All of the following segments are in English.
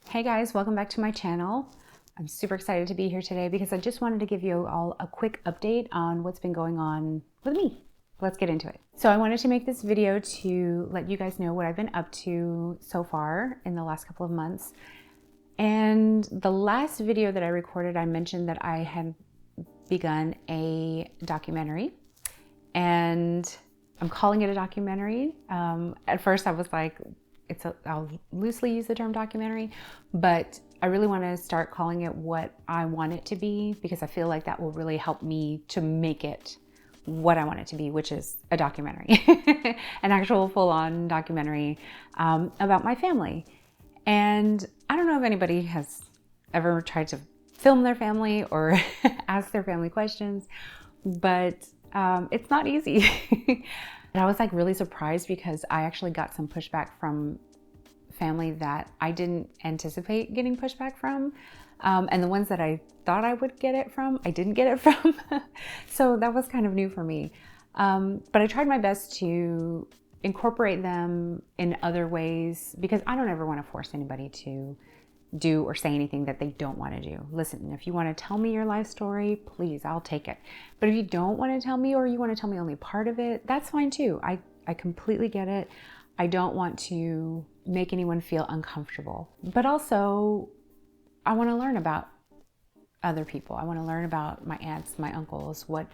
Hey guys, welcome back to my channel. I'm super excited to be here today because I just wanted to give you all a quick update on what's been going on with me. Let's get into it. So I wanted to make this video to let you guys know what I've been up to so far in the last couple of months. And the last video that I recorded, I mentioned that I had begun a documentary, and I'm calling it a documentary. At first I was like, I'll loosely use the term documentary, but I really want to start calling it what I want it to be, because I feel like that will really help me to make it what I want it to be, which is a documentary, an actual full-on documentary about my family. And I don't know if anybody has ever tried to film their family or ask their family questions, but it's not easy. And I was like really surprised because I actually got some pushback from family that I didn't anticipate getting pushback from. And the ones that I thought I would get it from, I didn't get it from. So that was kind of new for me. But I tried my best to incorporate them in other ways, because I don't ever want to force anybody to do or say anything that they don't want to do. Listen, if you want to tell me your life story, please, I'll take it. But if you don't want to tell me, or you want to tell me only part of it, that's fine too. I completely get it. I don't want to make anyone feel uncomfortable. But also, I want to learn about other people. I want to learn about my aunts, my uncles, what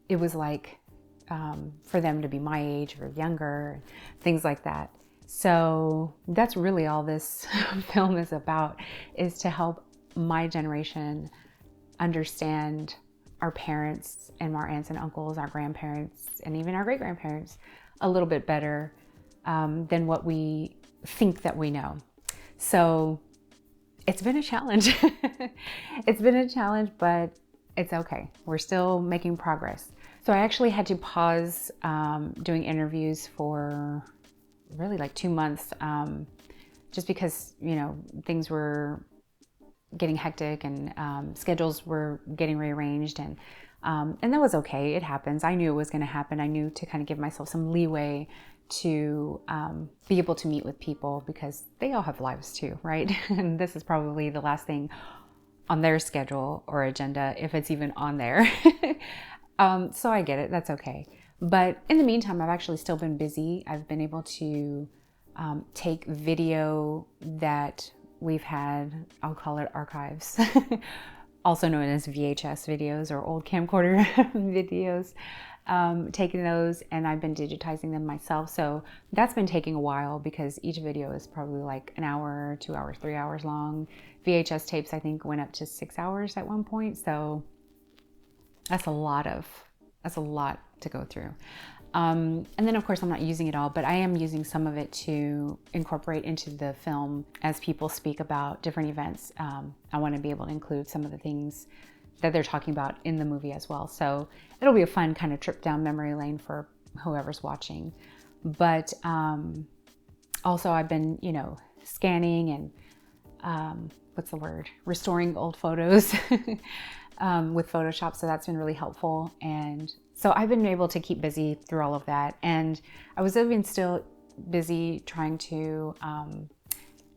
it was like for them to be my age or younger, things like that. So that's really all this film is about, is to help my generation understand our parents and our aunts and uncles, our grandparents, and even our great-grandparents a little bit better than what we think that we know. So it's been a challenge. It's been a challenge, but it's okay. We're still making progress. So I actually had to pause doing interviews for really like 2 months, just because, you know, things were getting hectic and schedules were getting rearranged, and that was okay. It happens. I knew it was going to happen. I knew to kind of give myself some leeway to be able to meet with people, because they all have lives too, right? And this is probably the last thing on their schedule or agenda, if it's even on there. So I get it. That's okay. But in the meantime, I've actually still been busy. I've been able to take video that we've had, I'll call it archives, also known as VHS videos or old camcorder videos, taking those, and I've been digitizing them myself. So that's been taking a while, because each video is probably like an hour, 2 hours, 3 hours long. VHS tapes, I think, went up to 6 hours at one point. So that's a lot to go through. And then of course I'm not using it all, but I am using some of it to incorporate into the film as people speak about different events. I want to be able to include some of the things that they're talking about in the movie as well. So it'll be a fun kind of trip down memory lane for whoever's watching. But also I've been, you know, scanning and restoring old photos with Photoshop. So that's been really helpful. And so I've been able to keep busy through all of that. And I was even still busy trying to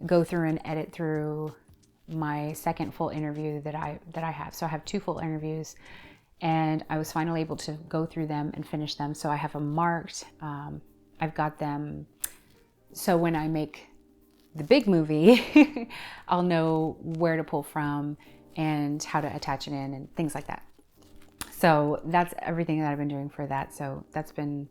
go through and edit through my second full interview that I have. So I have 2 full interviews, and I was finally able to go through them and finish them. So I have them marked. I've got them. So when I make the big movie, I'll know where to pull from and how to attach it in and things like that. So that's everything that I've been doing for that. So that's been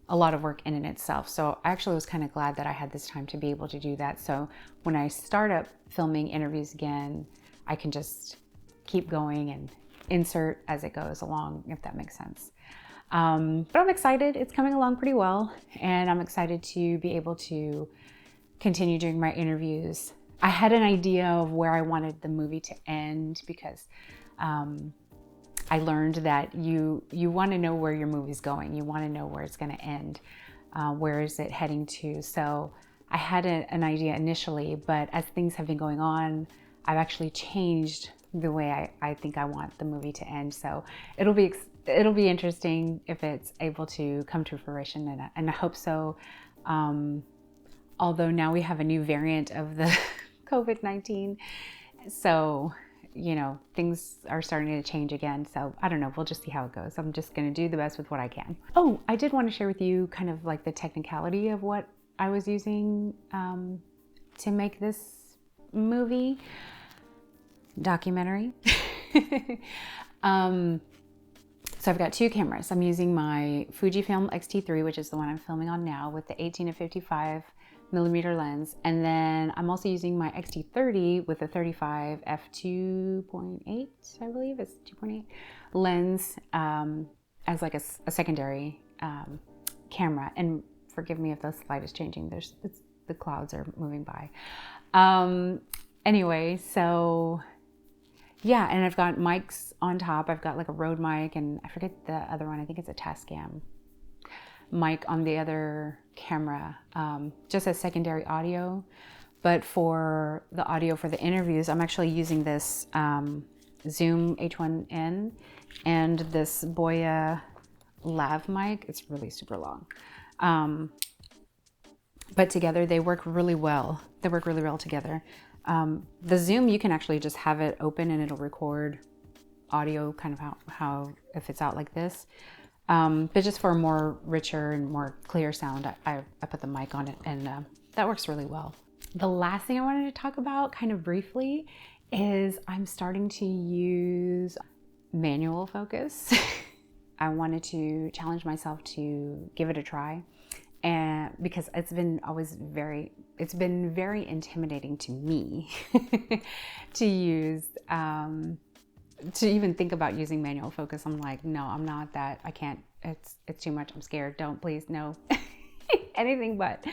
a lot of work in and itself. So I actually was kind of glad that I had this time to be able to do that. So when I start up filming interviews again, I can just keep going and insert as it goes along, if that makes sense. But I'm excited. It's coming along pretty well, and I'm excited to be able to continue doing my interviews. I had an idea of where I wanted the movie to end, because I learned that you want to know where your movie's going. You want to know where it's going to end. Where is it heading to? So I had an idea initially, but as things have been going on, I've actually changed the way I think I want the movie to end. So it'll be interesting if it's able to come to fruition, and I hope so. Although now we have a new variant of the COVID-19. So, you know, things are starting to change again. So I don't know, we'll just see how it goes. I'm just going to do the best with what I can. Oh, I did want to share with you kind of like the technicality of what I was using to make this movie documentary. So I've got two cameras. I'm using my Fujifilm XT3, which is the one I'm filming on now, with the 18 to 55 millimeter lens. And then I'm also using my XT30 with the 35 f2.8, I believe it's 2.8 lens as like a secondary camera. And forgive me if the slide is changing. The clouds are moving by. Anyway, so yeah, and I've got mics on top. I've got like a Rode mic, and I forget the other one. I think it's a Tascam mic on the other camera, just as secondary audio. But for the audio for the interviews, I'm actually using this Zoom H1N and this Boya lav mic. It's really super long. But together they work really well. They work really well together. The Zoom, you can actually just have it open and it'll record audio kind of how if it's out like this. But just for a more richer and more clear sound, I put the mic on it, and that works really well. The last thing I wanted to talk about kind of briefly is I'm starting to use manual focus. I wanted to challenge myself to give it a try. And because it's been very intimidating to me to use, to even think about using manual focus. I'm like, no, I'm not that. I can't, it's too much. I'm scared. Don't, please, no. Anything but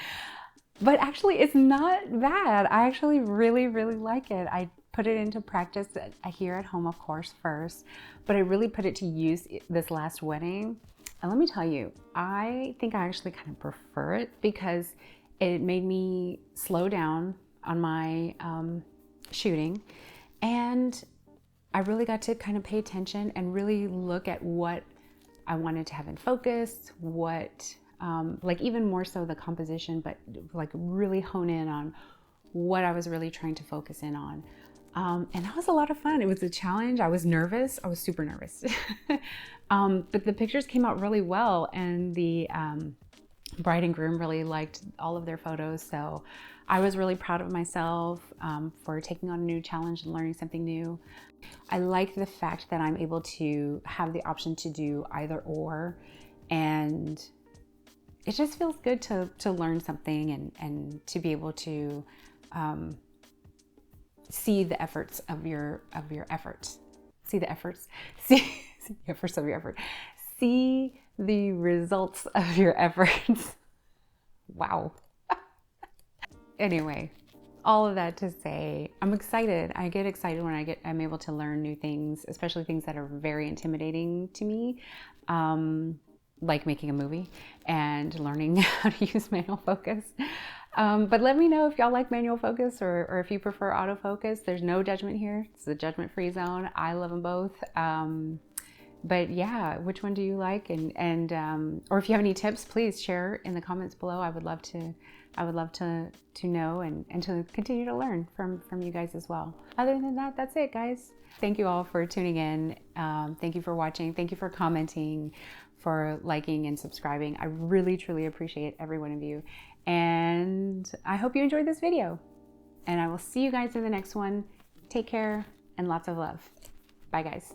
actually it's not bad. I actually really, really like it. I put it into practice here at home, of course, first, but I really put it to use this last wedding. And let me tell you, I think I actually kind of prefer it because it made me slow down on my shooting, and I really got to kind of pay attention and really look at what I wanted to have in focus, what, like even more so the composition, but like really hone in on what I was really trying to focus in on. And that was a lot of fun. It was a challenge. I was nervous. I was super nervous. But the pictures came out really well, and the bride and groom really liked all of their photos. So I was really proud of myself for taking on a new challenge and learning something new. I like the fact that I'm able to have the option to do either or, and it just feels good to learn something and to be able to see the efforts of your efforts. See the efforts. See the efforts of your effort. See the results of your efforts. Wow. Anyway, all of that to say, I'm excited. I get excited when I'm able to learn new things, especially things that are very intimidating to me, like making a movie and learning how to use manual focus. But let me know if y'all like manual focus or if you prefer autofocus. There's no judgment here. It's a judgment-free zone. I love them both. But yeah, which one do you like? And or if you have any tips, please share in the comments below. I would love to know and to continue to learn from you guys as well. Other than that, that's it, guys. Thank you all for tuning in. Thank you for watching. Thank you for commenting, for liking and subscribing. I really, truly appreciate every one of you. And I hope you enjoyed this video. And I will see you guys in the next one. Take care and lots of love. Bye, guys.